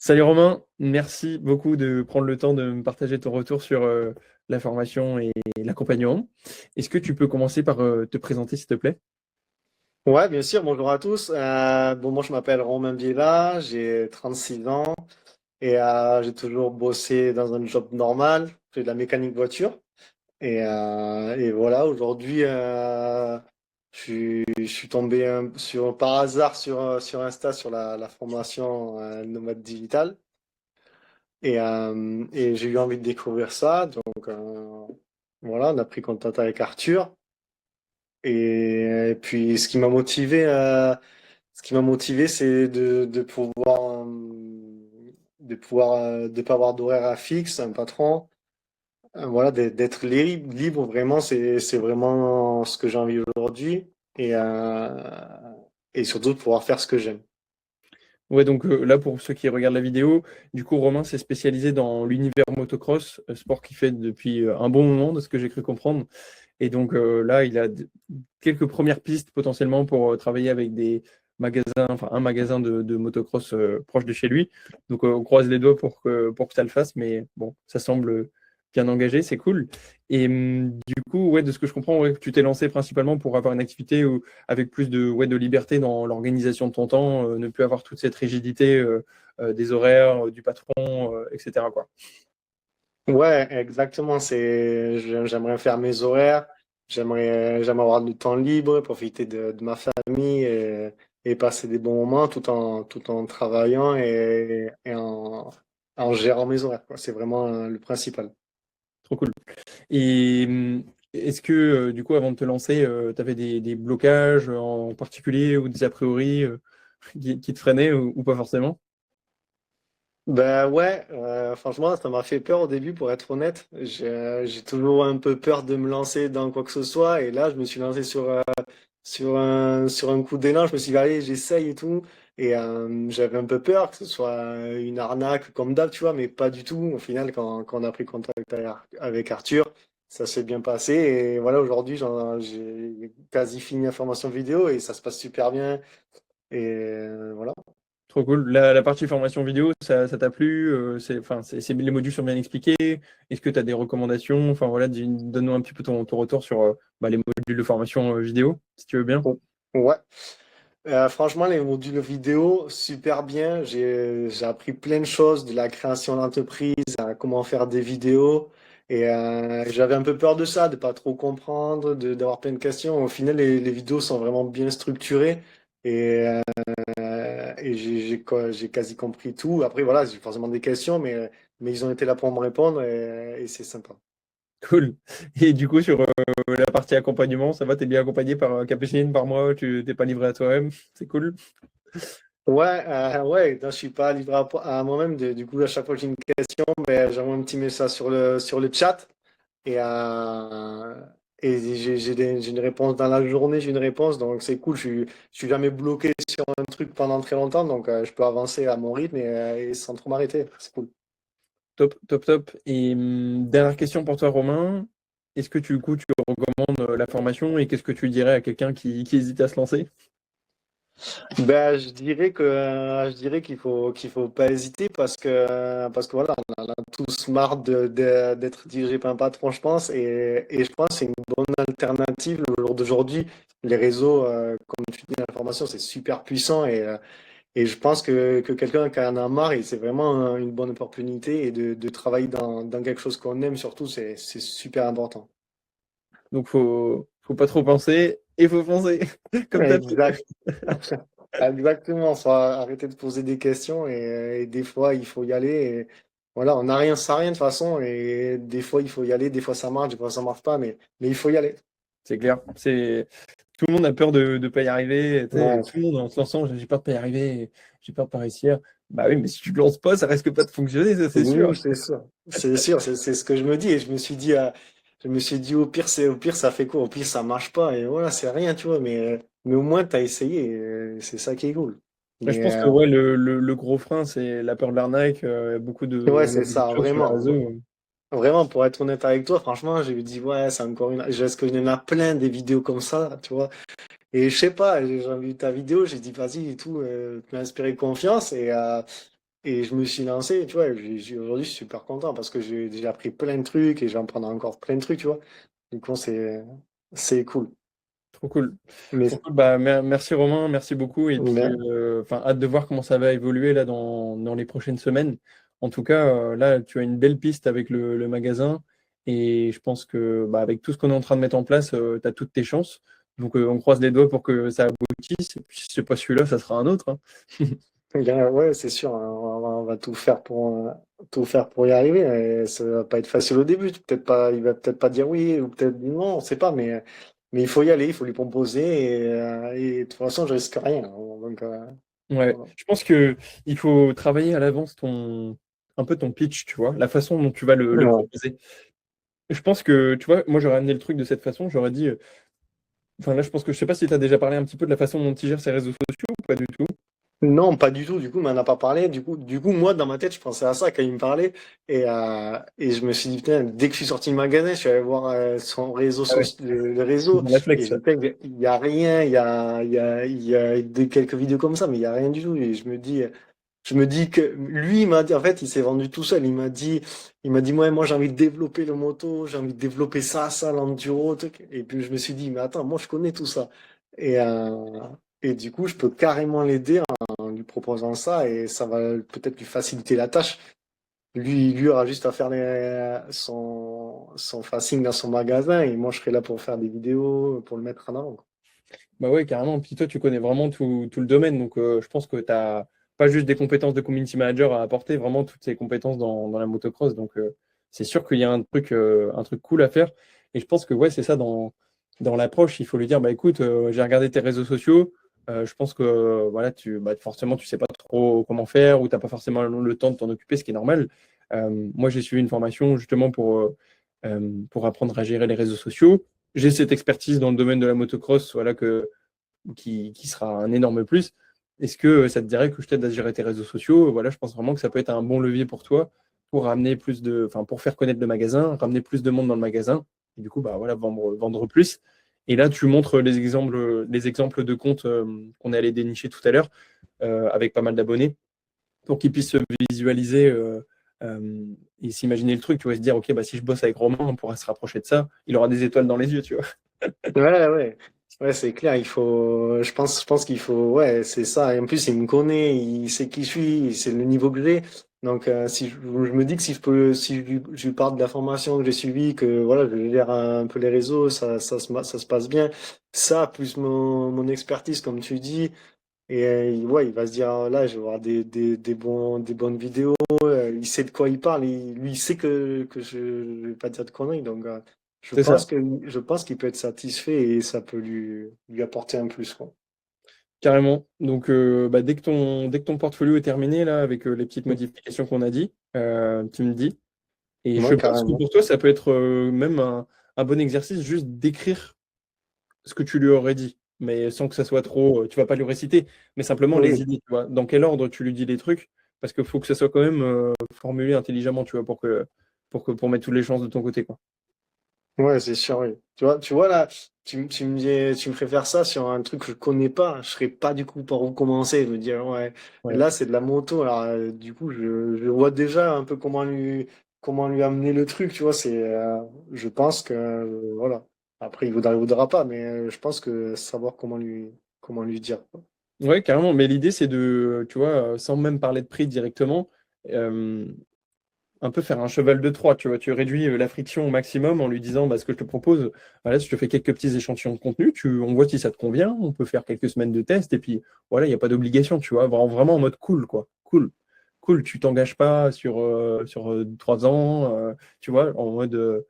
Salut Romain, merci beaucoup de prendre le temps de me partager ton retour sur la formation et l'accompagnement. Est-ce que tu peux commencer par te présenter, s'il te plaît? Ouais, bien sûr, bonjour à tous. Moi je m'appelle Romain Biella, j'ai 36 ans et j'ai toujours bossé dans un job normal, je fais de la mécanique voiture. Et voilà, aujourd'hui, je suis tombé par hasard sur Insta sur la formation nomade digital et j'ai eu envie de découvrir ça. Donc voilà, on a pris contact avec Arthur. Et puis ce qui m'a motivé, c'est de pas avoir d'horaire à fixe, un patron, voilà, d'être libre vraiment, c'est vraiment ce que j'ai envie aujourd'hui et euh, et surtout de pouvoir faire ce que j'aime. Ouais, donc là, pour ceux qui regardent la vidéo, du coup, Romain s'est spécialisé dans l'univers motocross, sport qu'il fait depuis un bon moment, de ce que j'ai cru comprendre. Et donc là, il a quelques premières pistes potentiellement pour travailler avec des magasins, enfin un magasin de motocross proche de chez lui. Donc on croise les doigts pour que ça le fasse, mais bon, ça semble bien engagé, c'est cool. Et du coup, ouais, de ce que je comprends, ouais, tu t'es lancé principalement pour avoir une activité avec plus de liberté dans l'organisation de ton temps, ne plus avoir toute cette rigidité des horaires, du patron, etc., quoi. Ouais, exactement. J'aimerais faire mes horaires. J'aimerais avoir du temps libre, profiter de ma famille et passer des bons moments tout en travaillant et en gérant mes horaires, quoi. C'est vraiment le principal. Trop cool. Et est-ce que, du coup, avant de te lancer, tu avais des blocages en particulier ou des a priori qui te freinaient ou pas forcément? Ben ouais, franchement, ça m'a fait peur au début, pour être honnête. J'ai toujours un peu peur de me lancer dans quoi que ce soit. Et là, je me suis lancé sur un coup d'élan. Je me suis dit, allez, j'essaye et tout. Et j'avais un peu peur que ce soit une arnaque comme d'hab, tu vois, mais pas du tout. Au final, quand on a pris contact avec Arthur, ça s'est bien passé. Et voilà, aujourd'hui, j'ai quasi fini la formation vidéo et ça se passe super bien. Et voilà. Trop cool. La partie formation vidéo, ça t'a plu? Enfin, les modules sont bien expliqués. Est-ce que tu as des recommandations? Enfin, voilà, donne-nous un petit peu ton retour sur les modules de formation vidéo, si tu veux bien. Ouais. Franchement, les modules vidéo, super bien. J'ai appris plein de choses de la création d'entreprise, à comment faire des vidéos. Et j'avais un peu peur de ça, de pas trop comprendre, d'avoir plein de questions. Au final, les vidéos sont vraiment bien structurées et, j'ai quasi compris tout. Après, voilà, j'ai forcément des questions, mais ils ont été là pour me répondre et c'est sympa. Cool. Et du coup, sur la partie accompagnement, ça va, t'es bien accompagné par Capucine, par moi, tu t'es pas livré à toi-même, c'est cool. Ouais, ouais, non, je suis pas livré à moi-même. Du coup, à chaque fois que j'ai une question, ben, j'envoie un petit message sur le chat et, j'ai une réponse dans la journée, j'ai une réponse, donc c'est cool. Je suis jamais bloqué sur un truc pendant très longtemps, donc je peux avancer à mon rythme et sans trop m'arrêter. C'est cool. Top, top, top. Et dernière question pour toi, Romain. Est-ce que du coup, tu recommandes la formation et qu'est-ce que tu dirais à quelqu'un qui hésite à se lancer? Ben, je dirais qu'il faut pas hésiter parce que voilà, on en a tous marre d'être dirigé par un patron, je pense, et je pense que c'est une bonne alternative au jour d'aujourd'hui. Les réseaux, comme tu dis, l'information, c'est super puissant et je pense que quelqu'un qui en a marre, et c'est vraiment une bonne opportunité et de travailler dans quelque chose qu'on aime surtout, c'est super important. Donc, faut pas trop penser et faut foncer, comme t'as fait. Exact. Exactement, faut arrêter de poser des questions et des fois il faut y aller. Et voilà, on n'a rien sans rien de toute façon et des fois il faut y aller, des fois ça marche, des fois ça marche pas, mais il faut y aller. C'est clair. Tout le monde a peur de ne pas y arriver. Tu sais, Ouais, tout le monde en se lançant, j'ai peur de pas y arriver, j'ai peur de pas réussir. Bah oui, mais si tu te lances pas, ça risque pas de fonctionner, ça c'est sûr. oui, c'est sûr. C'est sûr, c'est ce que je me dis et je me suis dit au pire ça fait quoi? Au pire ça marche pas et voilà, c'est rien, tu vois, mais au moins tu as essayé, et c'est ça qui est cool. Mais je Mais pense que ouais, le gros frein, c'est la peur de l'arnaque. Beaucoup ouais, on a c'est beaucoup de ça, choses sur les vraiment. réseaux. Vraiment, pour être honnête avec toi, franchement, j'ai dit, ouais, c'est encore une. Parce qu'il y en a plein des vidéos comme ça, tu vois. Et je sais pas, j'ai vu ta vidéo, j'ai dit, vas-y et tout, tu m'as inspiré confiance. et je me suis lancé, tu vois. Aujourd'hui, je suis super content parce que j'ai appris plein de trucs et j'en prends encore plein de trucs, tu vois. Du coup, c'est cool. Trop cool. Mais, Trop cool. Bah, merci Romain, merci beaucoup. Et puis, mais enfin, hâte de voir comment ça va évoluer là dans les prochaines semaines. En tout cas, là, tu as une belle piste avec le magasin. Et je pense que bah, avec tout ce qu'on est en train de mettre en place, tu as toutes tes chances. Donc, on croise les doigts pour que ça aboutisse. Et puis, si c'est pas celui-là, ça sera un autre, hein. bien, ouais, c'est sûr, hein, on va tout faire pour y arriver. Et ça va pas être facile au début. Peut-être pas, il va peut-être pas dire oui ou peut-être dire non, on sait pas. Mais il faut y aller, il faut lui proposer. Et de toute façon, je risque rien. Donc, Ouais, voilà. je pense que il faut travailler à l'avance un peu ton pitch, tu vois, la façon dont tu vas le Ouais. proposer. Je pense que, tu vois, moi j'aurais amené le truc de cette façon, j'aurais dit, enfin là je pense que je sais pas si tu as déjà parlé un petit peu de la façon dont il gère ses réseaux sociaux ou pas du tout. Non, pas du tout. Du coup, il m'en a pas parlé. Du coup, moi, dans ma tête, je pensais à ça quand il me parlait. Et je me suis dit, putain, dès que je suis sorti du magasin, je suis allé voir son réseau, Ah ouais, le réseau. bon Et réflexe. je dis, putain, il y a rien. Il y a quelques vidéos comme ça, mais il y a rien du tout. Et je me dis que lui, il m'a dit, en fait, il s'est vendu tout seul. Il m'a dit, moi, j'ai envie de développer le moto, j'ai envie de développer ça, l'enduro, truc. Et puis, je me suis dit, mais attends, moi, je connais tout ça. Et, euh, et du coup, je peux carrément l'aider en lui proposant ça et ça va peut-être lui faciliter la tâche. Lui aura juste à faire son facing dans son magasin et moi, je serai là pour faire des vidéos, pour le mettre en avant, quoi. Bah ouais, carrément. Puis toi, tu connais vraiment tout le domaine, donc je pense que tu n'as pas juste des compétences de community manager à apporter, vraiment toutes ces compétences dans la motocross. Donc c'est sûr qu'il y a un truc cool à faire. Et je pense que ouais, c'est ça dans l'approche, il faut lui dire, bah écoute, j'ai regardé tes réseaux sociaux, je pense que voilà, forcément tu sais pas trop comment faire ou tu n'as pas forcément le temps de t'en occuper, ce qui est normal. Moi, j'ai suivi une formation justement pour apprendre à gérer les réseaux sociaux. J'ai cette expertise dans le domaine de la motocross, voilà, qui sera un énorme plus. Est-ce que ça te dirait que je t'aide à gérer tes réseaux sociaux? Voilà, je pense vraiment que ça peut être un bon levier pour toi pour ramener enfin, pour faire connaître le magasin, ramener plus de monde dans le magasin, et du coup, bah voilà, vendre plus. Et là, tu montres les exemples de comptes qu'on est allé dénicher tout à l'heure, avec pas mal d'abonnés, pour qu'ils puissent se visualiser et s'imaginer le truc, tu vois, se dire, ok, bah si je bosse avec Romain, on pourra se rapprocher de ça. Il aura des étoiles dans les yeux, tu vois. Ouais, ouais. Ouais, c'est clair, je pense qu'il faut, ouais, c'est ça. Et en plus, il me connaît, il sait qui je suis, c'est le niveau que j'ai. Donc, si je me dis que si je lui parle de la formation que j'ai suivie, que voilà, je gère un peu les réseaux, ça se passe bien. Ça, plus mon expertise, comme tu dis, et ouais, il va se dire, ah, là, je vais voir des bonnes vidéos, il sait de quoi il parle, lui, il sait que je ne vais pas dire de conneries. Donc, je C'est ça. pense que, je pense qu'il peut être satisfait et ça peut lui apporter un plus, quoi. Carrément. Donc, bah, dès que ton portfolio est terminé, là, avec les petites modifications qu'on a dit, tu me dis. Et je Moi, pense que carrément. pour toi, ça peut être même un bon exercice juste d'écrire ce que tu lui aurais dit, mais sans que ça soit trop. Tu vas pas lui réciter, mais simplement les Oui, idées, tu vois. Dans quel ordre tu lui dis les trucs, parce qu'il faut que ça soit quand même formulé intelligemment, tu vois, pour mettre toutes les chances de ton côté, quoi. ouais, c'est sûr, oui. Tu vois là, tu me ferais faire ça sur un truc que je connais pas, je serais pas du coup par où commencer, je me dire, ouais, Ouais. là c'est de la moto, alors du coup je vois déjà un peu comment lui amener le truc, tu vois, je pense que, voilà. Après il voudra pas, mais je pense que savoir comment lui dire, quoi. Ouais, carrément. Mais l'idée, c'est de, tu vois, sans même parler de prix directement, euh, un peu faire un cheval de Troie, tu vois, tu réduis la friction au maximum en lui disant bah, ce que je te propose, voilà, je te fais quelques petits échantillons de contenu, on voit si ça te convient, on peut faire quelques semaines de test, et puis voilà, il n'y a pas d'obligation, tu vois, vraiment en mode cool, quoi. Cool. Cool, tu t'engages pas sur 3 ans, tu vois, en mode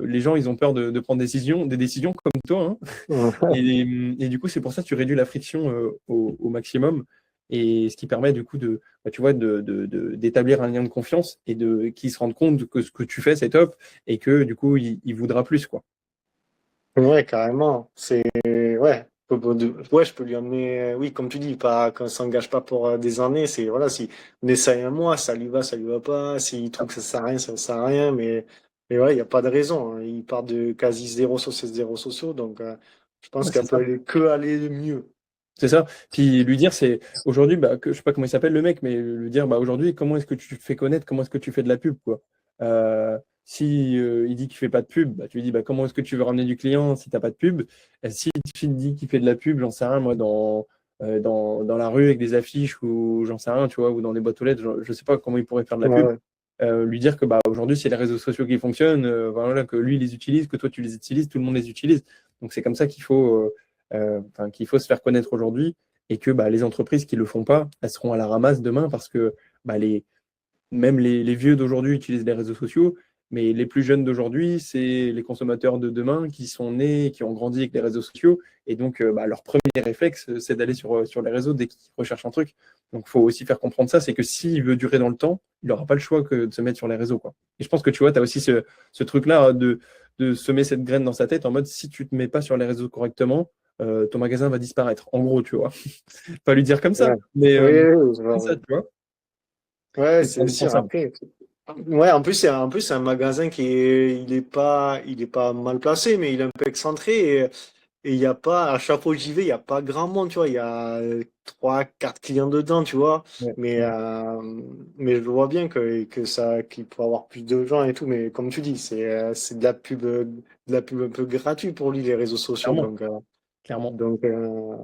les gens ils ont peur de prendre des décisions comme toi, hein. Et du coup, c'est pour ça que tu réduis la friction au maximum. Et ce qui permet du coup bah, tu vois, d'établir un lien de confiance et qu'ils se rendent compte que ce que tu fais, c'est top et que du coup, il voudra plus, quoi. Ouais, carrément. Ouais. Ouais, je peux lui emmener, oui, comme tu dis, pas, qu'on s'engage pas pour des années. C'est, voilà, si on essaye un mois, ça lui va pas. S'il trouve que ça sert à rien, ça sert à rien. Mais ouais, il n'y a pas de raison, hein. Il part de quasi zéro sur ses zéros sociaux. Donc, je pense Ouais, c'est qu'elle peut ça. aller mieux. C'est ça. Puis lui dire, c'est aujourd'hui, bah, je sais pas comment il s'appelle le mec, mais lui dire, bah, aujourd'hui, comment est-ce que tu te fais connaître, comment est-ce que tu fais de la pub, quoi. Si il dit qu'il fait pas de pub, bah, tu lui dis, bah, comment est-ce que tu veux ramener du client si t'as pas de pub? Et si il dit qu'il fait de la pub, j'en sais rien, moi, dans la rue avec des affiches ou j'en sais rien, tu vois, ou dans des boîtes aux lettres, je sais pas comment il pourrait faire de la Ouais, pub. ouais. Lui dire que bah, aujourd'hui, c'est les réseaux sociaux qui fonctionnent, voilà, que lui, il les utilise, que toi, tu les utilises, tout le monde les utilise. Donc, c'est comme ça qu'il faut se faire connaître aujourd'hui et que bah, les entreprises qui ne le font pas, elles seront à la ramasse demain parce que bah, même les vieux d'aujourd'hui utilisent les réseaux sociaux, mais les plus jeunes d'aujourd'hui, c'est les consommateurs de demain qui sont nés, qui ont grandi avec les réseaux sociaux. Et donc, bah, leur premier réflexe, c'est d'aller sur les réseaux dès qu'ils recherchent un truc. Donc, il faut aussi faire comprendre ça, c'est que s'il veut durer dans le temps, il n'aura pas le choix que de se mettre sur les réseaux, quoi. Et je pense que tu vois, tu as aussi ce truc-là de semer cette graine dans sa tête en mode si tu ne te mets pas sur les réseaux correctement, ton magasin va disparaître. En gros, tu vois. Pas lui dire comme ça, Ouais. mais Oui, oui, oui, c'est ça, tu vois. ouais, C'est c'est sûr. indispensable. Après, ouais, en plus, c'est un magasin il est pas mal placé, mais il est un peu excentré. Et il y a pas, à chaque fois que j'y vais, il n'y a pas grand monde, tu vois. Il y a trois, quatre clients dedans, tu vois. Ouais, Mais, ouais, euh, mais je vois bien qu'il peut avoir plus de gens et tout. Mais comme tu dis, c'est de la pub un peu gratuite pour lui, les réseaux sociaux. clairement, Donc, clairement. donc, euh,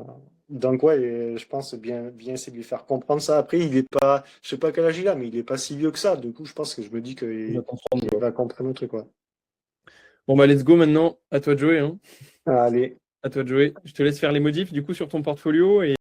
donc ouais, et je pense bien c'est de lui faire comprendre ça. Après, il est pas, je sais pas quel âge il a, mais il est pas si vieux que ça. Du coup, je pense que je me dis On va qu'il comprendre, qu'il quoi. va comprendre le truc, quoi. Bon, bah, let's go maintenant. À toi de jouer, hein. Allez. À toi de jouer. Je te laisse faire les modifs du coup sur ton portfolio et